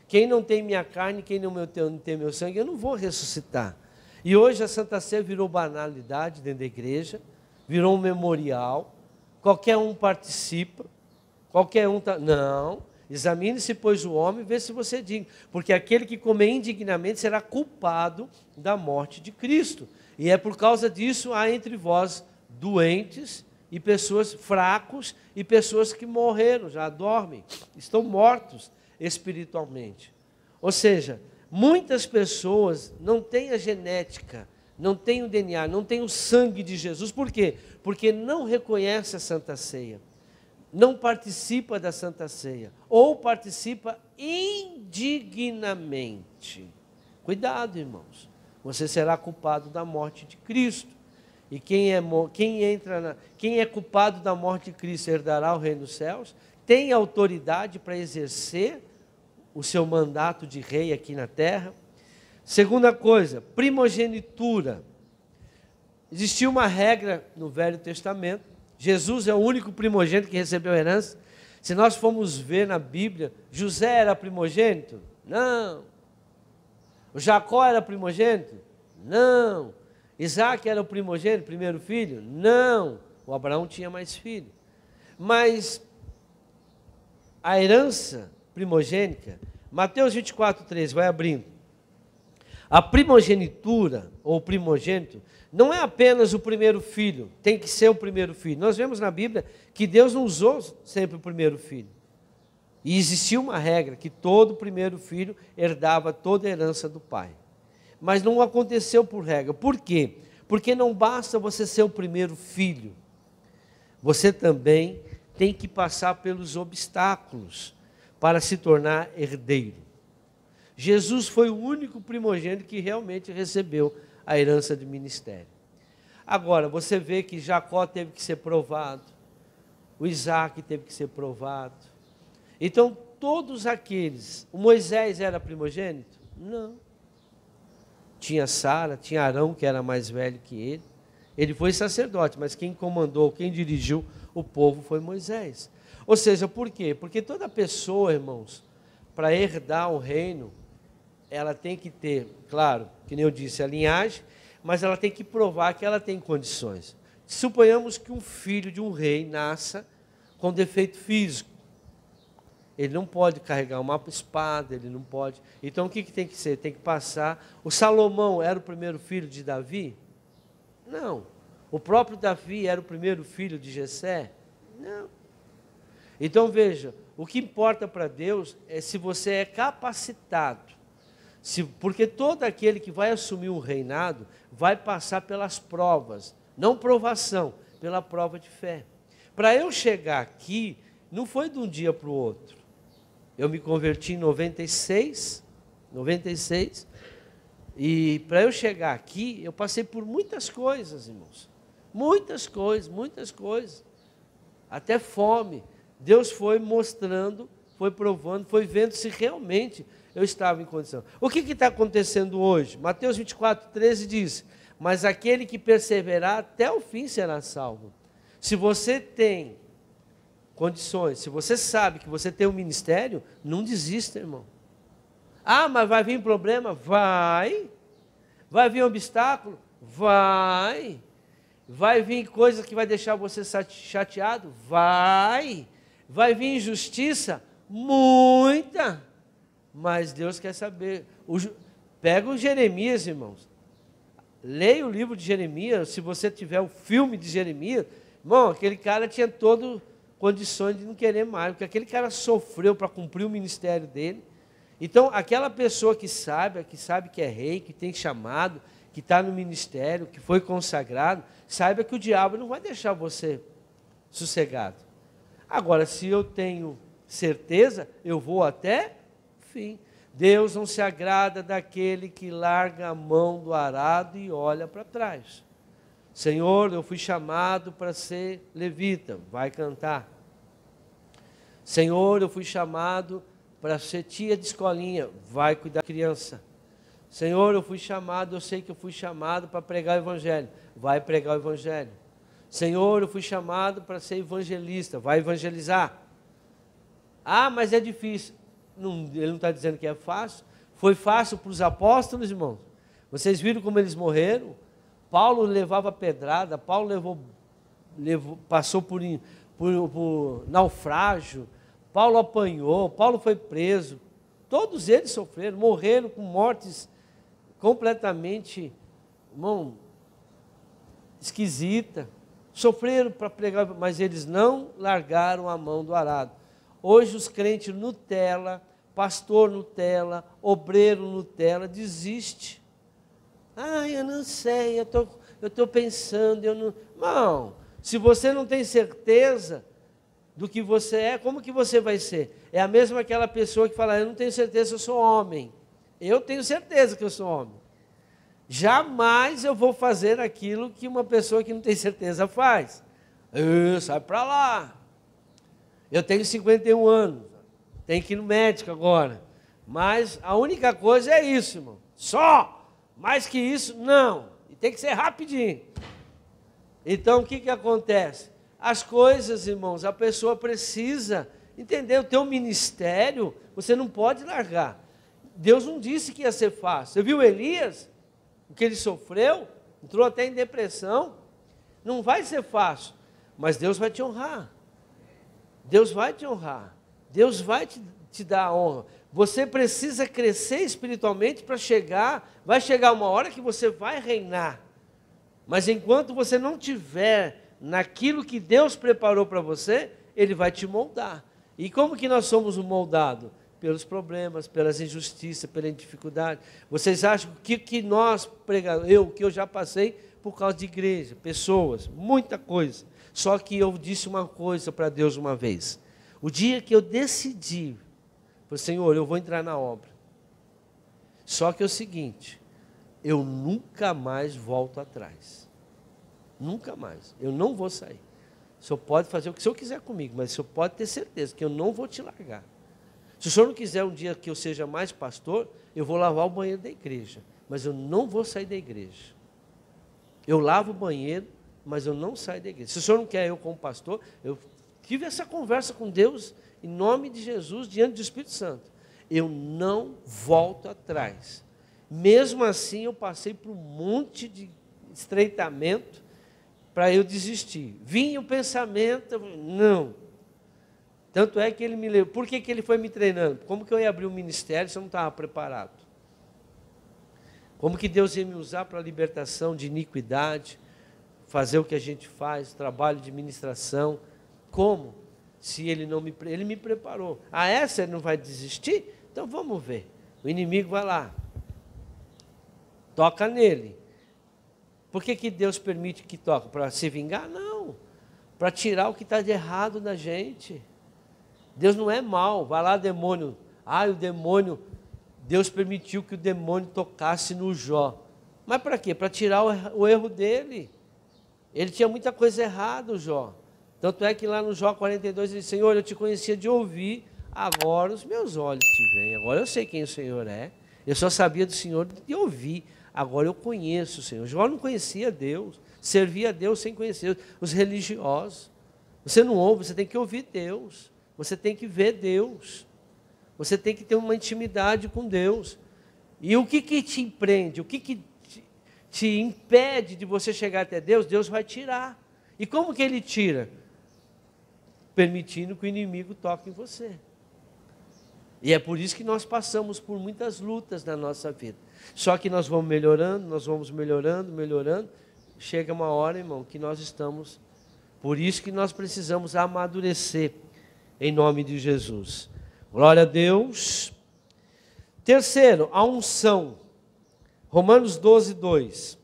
Quem não tem minha carne, quem não tem meu sangue, eu não vou ressuscitar. E hoje a Santa Ceia virou banalidade dentro da igreja, virou um memorial, qualquer um participa, qualquer um está... Não, examine-se, pois, o homem, e vê se você é digno, porque aquele que comer indignamente será culpado da morte de Cristo. E é por causa disso há entre vós doentes e pessoas fracos e pessoas que morreram, já dormem, estão mortos espiritualmente. Ou seja, muitas pessoas não têm a genética, não têm o DNA, não têm o sangue de Jesus. Por quê? Porque não reconhece a Santa Ceia, não participa da Santa Ceia, ou participa indignamente. Cuidado, irmãos, você será culpado da morte de Cristo. E quem é culpado da morte de Cristo herdará o reino dos céus, tem autoridade para exercer o seu mandato de rei aqui na terra. Segunda coisa, primogenitura. Existia uma regra no Velho Testamento. Jesus é o único primogênito que recebeu a herança. Se nós formos ver na Bíblia, José era primogênito? Não. O Jacó era primogênito? Não. Isaac era o primogênito, primeiro filho? Não. O Abraão tinha mais filho. Mas a herança primogênica, Mateus 24:13, vai abrindo. A primogenitura, ou primogênito, não é apenas o primeiro filho, tem que ser o primeiro filho. Nós vemos na Bíblia que Deus não usou sempre o primeiro filho. E existia uma regra, que todo primeiro filho herdava toda a herança do pai. Mas não aconteceu por regra. Por quê? Porque não basta você ser o primeiro filho. Você também tem que passar pelos obstáculos para se tornar herdeiro. Jesus foi o único primogênito que realmente recebeu a herança do ministério. Agora, você vê que Jacó teve que ser provado, o Isaac teve que ser provado. Então, todos aqueles... O Moisés era primogênito? Não. Tinha Sara, tinha Arão, que era mais velho que ele. Ele foi sacerdote, mas quem comandou, quem dirigiu o povo foi Moisés. Ou seja, por quê? Porque toda pessoa, irmãos, para herdar o reino, ela tem que ter, claro, que nem eu disse, a linhagem, mas ela tem que provar que ela tem condições. Suponhamos que um filho de um rei nasça com defeito físico. Ele não pode carregar uma espada, ele não pode... Então o que tem que ser? Tem que passar... O Salomão era o primeiro filho de Davi? Não. O próprio Davi era o primeiro filho de Jessé? Não. Então veja, o que importa para Deus é se você é capacitado. Porque todo aquele que vai assumir um reinado vai passar pelas provas, não provação, pela prova de fé. Para eu chegar aqui, não foi de um dia para o outro. Eu me converti em 96, e para eu chegar aqui, eu passei por muitas coisas, irmãos. Muitas coisas. Até fome. Deus foi mostrando, foi provando, foi vendo se realmente eu estava em condição. O que está acontecendo hoje? Mateus 24, 13 diz: mas aquele que perseverar até o fim será salvo. Se você tem condições, se você sabe que você tem um ministério, não desista, irmão. Ah, mas vai vir problema? Vai. Vai vir obstáculo? Vai. Vai vir coisa que vai deixar você chateado? Vai. Vai vir injustiça? Muita. Mas Deus quer saber. Pega o Jeremias, irmãos. Leia o livro de Jeremias. Se você tiver o filme de Jeremias, irmão, aquele cara tinha todas condições de não querer mais, porque aquele cara sofreu para cumprir o ministério dele. Então, aquela pessoa que sabe que é rei, que tem chamado, que está no ministério, que foi consagrado, saiba que o diabo não vai deixar você sossegado. Agora, se eu tenho certeza, eu vou até o fim. Deus não se agrada daquele que larga a mão do arado e olha para trás. Senhor, eu fui chamado para ser levita, vai cantar. Senhor, eu fui chamado para ser tia de escolinha, vai cuidar da criança. Senhor, eu fui chamado, eu sei que eu fui chamado para pregar o evangelho, vai pregar o evangelho. Senhor, eu fui chamado para ser evangelista, vai evangelizar. Ah, mas é difícil. Não, ele não está dizendo que é fácil. Foi fácil para os apóstolos, irmãos. Vocês viram como eles morreram? Paulo levava pedrada, Paulo passou por naufrágio, Paulo apanhou, Paulo foi preso. Todos eles sofreram, morreram com mortes completamente, irmão, esquisita. Sofreram para pregar, mas eles não largaram a mão do arado. Hoje os crentes Nutella, pastor Nutella, obreiro Nutella, desiste. Ah, eu não sei, eu estou pensando, eu não... Não, se você não tem certeza do que você é, como que você vai ser? É a mesma aquela pessoa que fala, eu não tenho certeza se eu sou homem. Eu tenho certeza que eu sou homem. Jamais eu vou fazer aquilo que uma pessoa que não tem certeza faz. Sai para lá. Eu tenho 51 anos, tenho que ir no médico agora. Mas a única coisa é isso, irmão. Só! Mais que isso, não. E tem que ser rapidinho. Então, o que acontece? As coisas, irmãos, a pessoa precisa entender. O teu ministério, você não pode largar. Deus não disse que ia ser fácil. Você viu Elias? O que ele sofreu? Entrou até em depressão. Não vai ser fácil. Mas Deus vai te honrar. Deus vai te honrar. Deus vai te dar a honra. Você precisa crescer espiritualmente para vai chegar uma hora que você vai reinar. Mas enquanto você não tiver naquilo que Deus preparou para você, Ele vai te moldar. E como que nós somos moldados? Pelos problemas, pelas injustiças, pela dificuldade. Vocês acham que nós pregamos, que eu já passei por causa de igreja, pessoas, muita coisa. Só que eu disse uma coisa para Deus uma vez. O dia que eu decidi, falei, Senhor, eu vou entrar na obra. Só que é o seguinte, eu nunca mais volto atrás. Nunca mais. Eu não vou sair. O Senhor pode fazer o que o Senhor quiser comigo, mas o Senhor pode ter certeza que eu não vou te largar. Se o Senhor não quiser um dia que eu seja mais pastor, eu vou lavar o banheiro da igreja, mas eu não vou sair da igreja. Eu lavo o banheiro, mas eu não saio da igreja. Se o Senhor não quer eu como pastor, eu tive essa conversa com Deus, em nome de Jesus, diante do Espírito Santo. Eu não volto atrás. Mesmo assim, eu passei por um monte de estreitamento para eu desistir. Vinha o pensamento, não. Tanto é que ele me levou. Por que ele foi me treinando? Como que eu ia abrir um ministério se eu não estava preparado? Como que Deus ia me usar para a libertação de iniquidade, fazer o que a gente faz, trabalho de ministração? Como? Se ele me preparou. Ah, essa ele não vai desistir? Então vamos ver. O inimigo vai lá. Toca nele. Por que Deus permite que toque? Para se vingar? Não. Para tirar o que está de errado da gente. Deus não é mau. Vai lá, demônio. O demônio. Deus permitiu que o demônio tocasse no Jó. Mas para quê? Para tirar o erro dele. Ele tinha muita coisa errada, o Jó. Tanto é que lá no Jó 42 ele diz, Senhor, eu te conhecia de ouvir, agora os meus olhos te veem, agora eu sei quem o Senhor é. Eu só sabia do Senhor de ouvir, agora eu conheço o Senhor. Jó não conhecia Deus, servia a Deus sem conhecer os religiosos. Você não ouve, você tem que ouvir Deus, você tem que ver Deus, você tem que ter uma intimidade com Deus. E o que te empreende, o que te impede de você chegar até Deus, Deus vai tirar. E como que Ele tira? Permitindo que o inimigo toque em você. E é por isso que nós passamos por muitas lutas na nossa vida. Só que nós vamos melhorando, melhorando. Chega uma hora, irmão, que nós estamos... Por isso que nós precisamos amadurecer em nome de Jesus. Glória a Deus. Terceiro, a unção. Romanos 12, 2.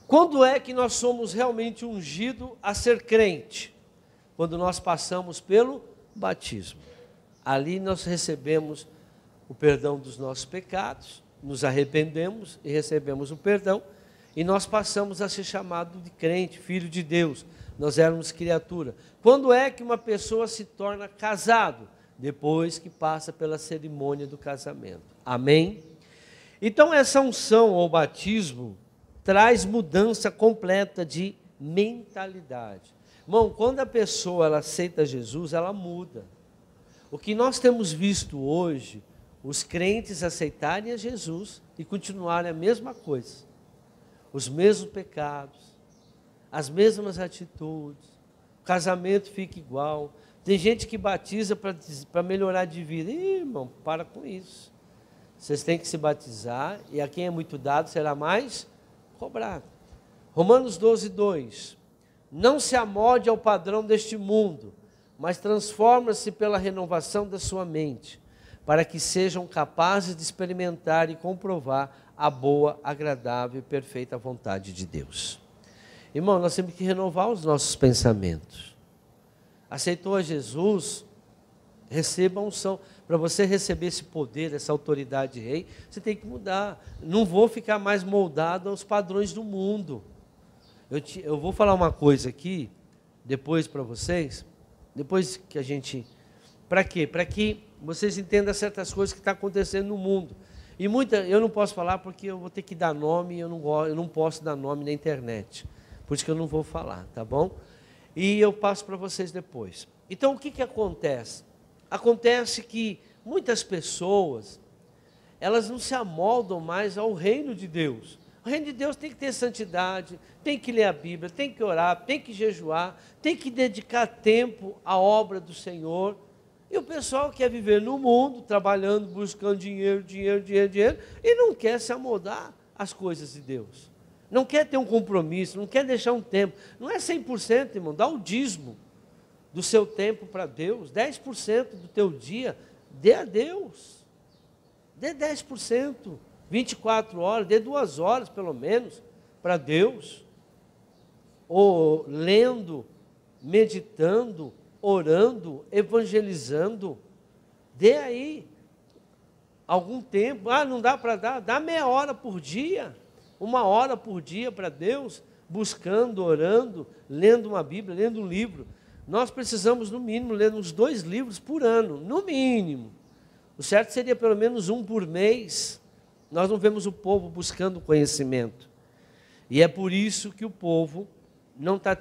Quando é que nós somos realmente ungidos a ser crente? Quando nós passamos pelo batismo. Ali nós recebemos o perdão dos nossos pecados, nos arrependemos e recebemos o perdão, e nós passamos a ser chamado de crente, filho de Deus. Nós éramos criatura. Quando é que uma pessoa se torna casado? Depois que passa pela cerimônia do casamento. Amém? Então essa unção ou batismo traz mudança completa de mentalidade. Irmão, quando a pessoa ela aceita Jesus, ela muda. O que nós temos visto hoje, os crentes aceitarem a Jesus e continuarem a mesma coisa. Os mesmos pecados, as mesmas atitudes, o casamento fica igual. Tem gente que batiza para melhorar de vida. Ih, irmão, para com isso. Vocês têm que se batizar e a quem é muito dado será mais cobrado. Romanos 12, 2. Não se amolde ao padrão deste mundo, mas transforma-se pela renovação da sua mente, para que sejam capazes de experimentar e comprovar a boa, agradável e perfeita vontade de Deus. Irmão, nós temos que renovar os nossos pensamentos. Aceitou a Jesus, receba a unção. Para você receber esse poder, essa autoridade de rei, você tem que mudar. Não vou ficar mais moldado aos padrões do mundo. Eu vou falar uma coisa aqui, depois para vocês, depois que a gente... Para quê? Para que vocês entendam certas coisas que estão acontecendo no mundo. E eu não posso falar porque eu vou ter que dar nome, eu não posso dar nome na internet. Por isso que eu não vou falar, tá bom? E eu passo para vocês depois. Então, o que acontece? Acontece que muitas pessoas, elas não se amoldam mais ao reino de Deus. O reino de Deus tem que ter santidade, tem que ler a Bíblia, tem que orar, tem que jejuar, tem que dedicar tempo à obra do Senhor. E o pessoal quer viver no mundo, trabalhando, buscando dinheiro, e não quer se amoldar às coisas de Deus. Não quer ter um compromisso, não quer deixar um tempo. Não é 100%, irmão, dá o dízimo do seu tempo para Deus, 10% do teu dia, dê a Deus. Dê 10%, 24 horas, dê 2 horas pelo menos para Deus. Ou lendo, meditando, orando, evangelizando. Dê aí algum tempo. Ah, não dá para dar? Dá meia hora por dia, 1 hora por dia para Deus, buscando, orando, lendo uma Bíblia, lendo um livro. Nós precisamos, no mínimo, ler uns 2 livros por ano, no mínimo. O certo seria pelo menos 1 por mês. Nós não vemos o povo buscando conhecimento. E é por isso que o povo não está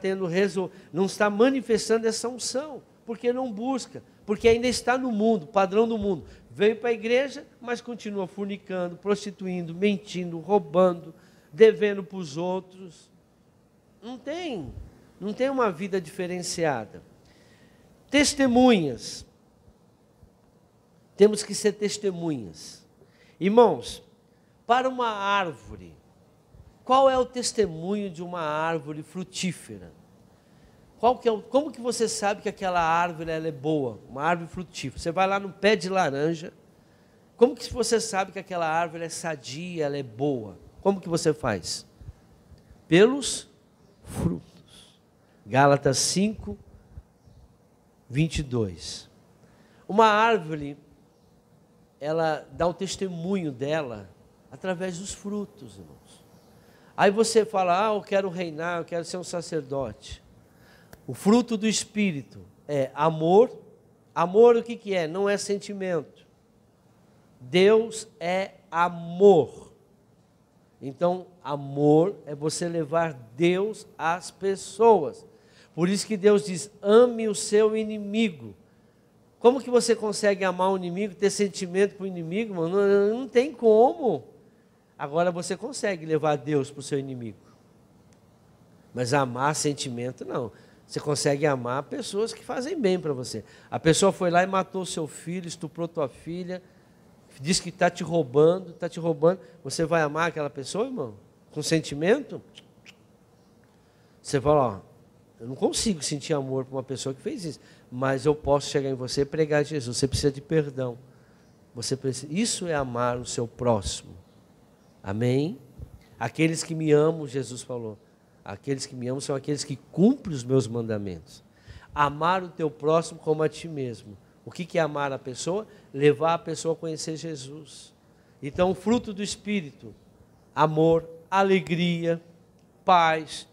não está manifestando essa unção, porque não busca, porque ainda está no mundo, padrão do mundo. Veio para a igreja, mas continua fornicando, prostituindo, mentindo, roubando, devendo para os outros. Não tem uma vida diferenciada. Testemunhas. Temos que ser testemunhas. Irmãos, para uma árvore, qual é o testemunho de uma árvore frutífera? Como que você sabe que aquela árvore ela é boa? Uma árvore frutífera. Você vai lá no pé de laranja. Como que você sabe que aquela árvore é sadia, ela é boa? Como que você faz? Pelos frutos. Gálatas 5, 22. Uma árvore, ela dá o testemunho dela através dos frutos, irmãos. Aí você fala, eu quero reinar, eu quero ser um sacerdote. O fruto do Espírito é amor. Amor o que é? Não é sentimento. Deus é amor. Então, amor é você levar Deus às pessoas. Por isso que Deus diz, ame o seu inimigo. Como que você consegue amar o inimigo, ter sentimento para o inimigo, mano? Não tem como. Agora você consegue levar Deus para o seu inimigo. Mas amar sentimento, não. Você consegue amar pessoas que fazem bem para você. A pessoa foi lá e matou seu filho, estuprou tua filha, diz que está te roubando, Você vai amar aquela pessoa, irmão? Com sentimento? Você fala, eu não consigo sentir amor por uma pessoa que fez isso, mas eu posso chegar em você e pregar Jesus. Você precisa de perdão. Isso é amar o seu próximo. Amém? Aqueles que me amam, Jesus falou, aqueles que me amam são aqueles que cumprem os meus mandamentos. Amar o teu próximo como a ti mesmo. O que é amar a pessoa? Levar a pessoa a conhecer Jesus. Então, o fruto do Espírito, amor, alegria, paz,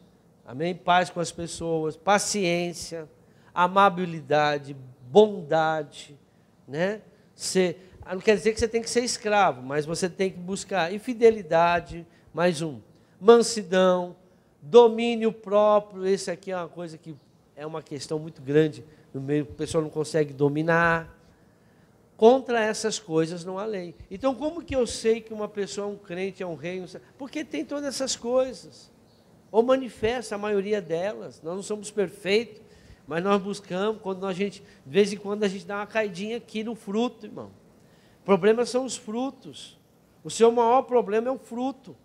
amém? Paz com as pessoas, paciência, amabilidade, bondade, né? Não quer dizer que você tem que ser escravo, mas você tem que buscar. E fidelidade, mais um. Mansidão, domínio próprio. Esse aqui é uma coisa que é uma questão muito grande no meio, a pessoa não consegue dominar. Contra essas coisas não há lei. Então, como que eu sei que uma pessoa é um crente, é um rei? Porque tem todas essas coisas. Ou manifesta a maioria delas. Nós não somos perfeitos, mas nós buscamos, de vez em quando a gente dá uma caidinha aqui no fruto, irmão. O problema são os frutos. O seu maior problema é o fruto.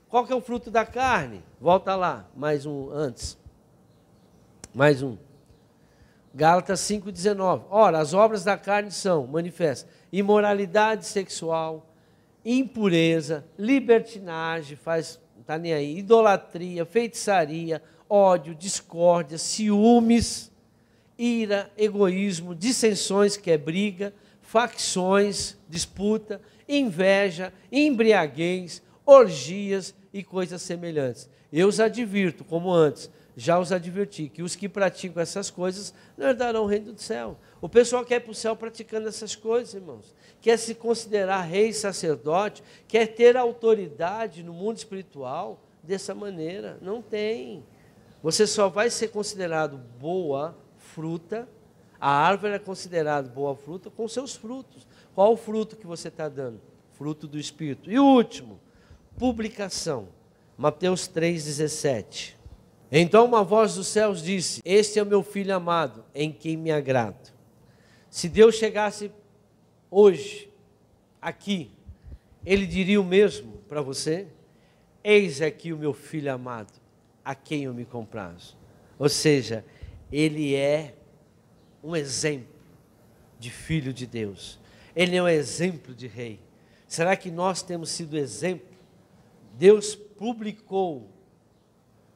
Qual que é o fruto da carne? Volta lá, mais um antes. Mais um. Gálatas 5,19. Ora, as obras da carne são, manifesta, imoralidade sexual, impureza, libertinagem, não está nem aí, idolatria, feitiçaria, ódio, discórdia, ciúmes, ira, egoísmo, dissensões, que é briga, facções, disputa, inveja, embriaguez, orgias e coisas semelhantes. Eu os advirto, como antes, já os adverti, que os que praticam essas coisas não herdarão o reino do céu. O pessoal quer ir para o céu praticando essas coisas, irmãos. Quer se considerar rei, sacerdote, quer ter autoridade no mundo espiritual dessa maneira. Não tem. Você só vai ser considerado boa fruta. A árvore é considerada boa fruta com seus frutos. Qual o fruto que você está dando? Fruto do Espírito. E o último, publicação. Mateus 3,17. Então uma voz dos céus disse, este é o meu filho amado, em quem me agrado. Se Deus chegasse hoje, aqui, Ele diria o mesmo para você? Eis aqui o meu filho amado, a quem eu me comprazo. Ou seja, Ele é um exemplo de filho de Deus. Ele é um exemplo de rei. Será que nós temos sido exemplo? Deus publicou,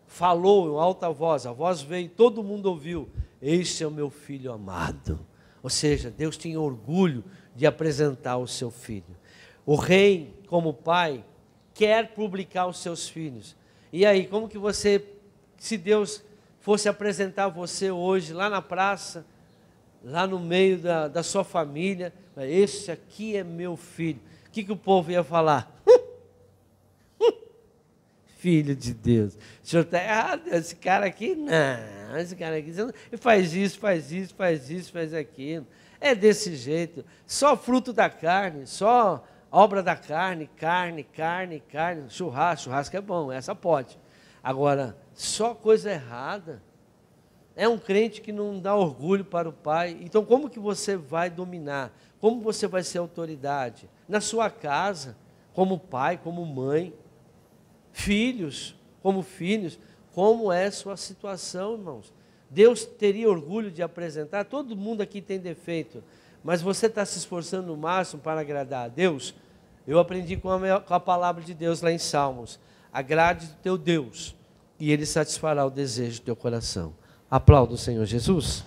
falou em alta voz, a voz veio, todo mundo ouviu, este é o meu filho amado. Ou seja, Deus tinha orgulho de apresentar o seu filho. O rei, como pai, quer publicar os seus filhos. E aí, como que você, se Deus fosse apresentar você hoje, lá na praça, lá no meio da sua família, esse aqui é meu filho, o que o povo ia falar? Filho de Deus. O senhor está errado, esse cara aqui, não, esse cara aqui, faz isso, faz aquilo. É desse jeito, só fruto da carne, só obra da carne, carne, churrasco é bom, essa pode. Agora, só coisa errada. É um crente que não dá orgulho para o pai. Então, como que você vai dominar? Como você vai ser autoridade? Na sua casa, como pai, como mãe, filhos, como é a sua situação, irmãos? Deus teria orgulho de apresentar, todo mundo aqui tem defeito, mas você está se esforçando no máximo para agradar a Deus? Eu aprendi com a palavra de Deus lá em Salmos, agrade o teu Deus, e Ele satisfará o desejo do teu coração. Aplauda o Senhor Jesus.